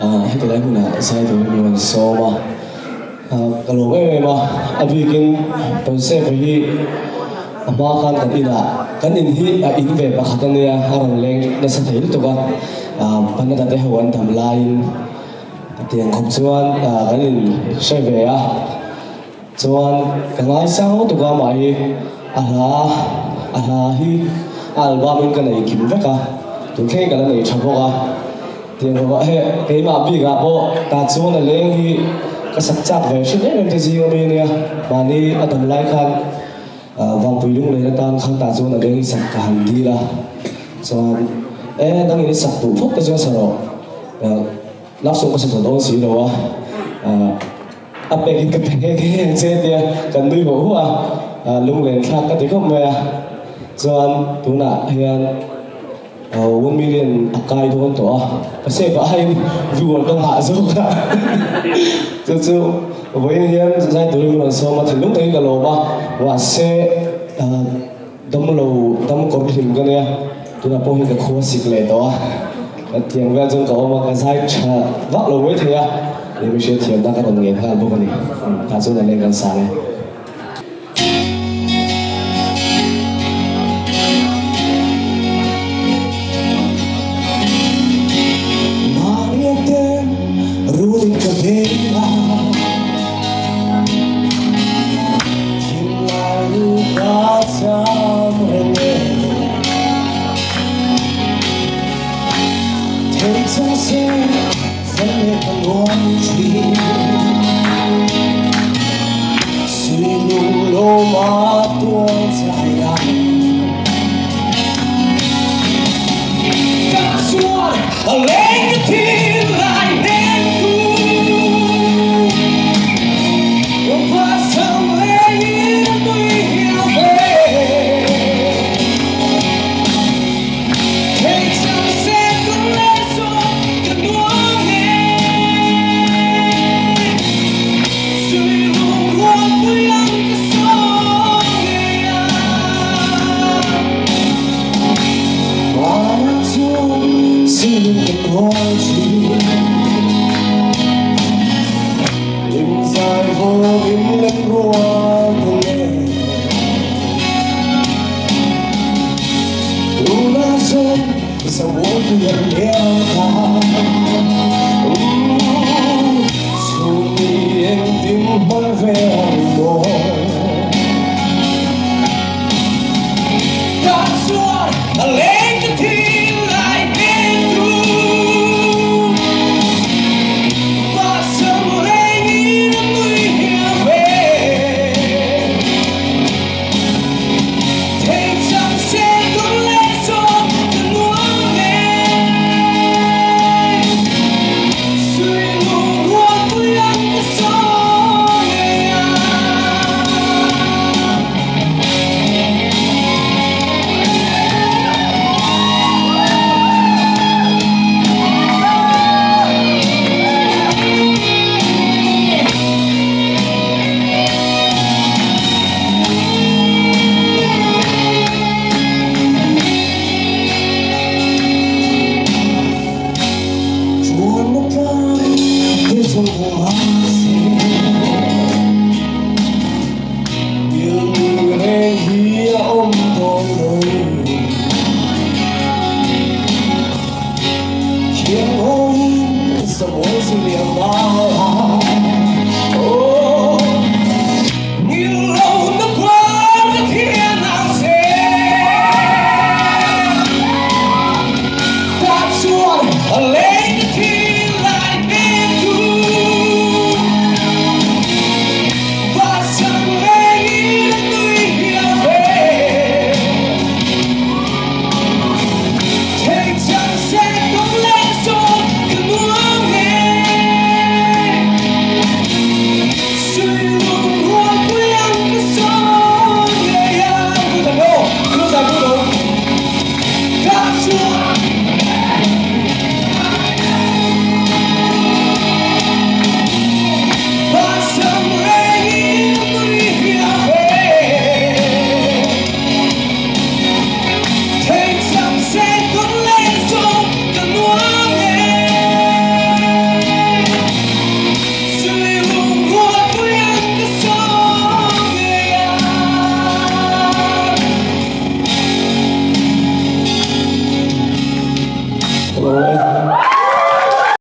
Hãy subscribe cho kênh Ghiền Mì Gõ để không bỏ lỡ những video hấp dẫn. Tiếng gọi cái mà bị gặp bộ Tahchuan là Leng thì cái sắc chặt về sự đấy nên gì ở bên này mà đi ở tầm lại khăn vòng bùi lúc này nó tan khăn Tahchuan là Leng thì sắc cả hàng đi là cho đang nghĩ sắc tủ phúc cái chỗ sao lắp xuống cái sản phẩm xí đâu áp cái cái xe thì cần đi hổ lúc lên khác cái tiếng không mẹ cho tú nạ hian 1 million akai doon to kasi bahay viewer ng haso ka so với hian zai tu mình so mà thì lúc đấy cả lô ba và xe đâm lô đâm cột hình cái này tu là bao nhiêu cái khóa xịt lệ đó tiếng về trong cổ mà cái zai vắt lô với thế thì mình sẽ thiền ra cái đồng nghiệp ha bố cái này ta cho nên lên cái sáng này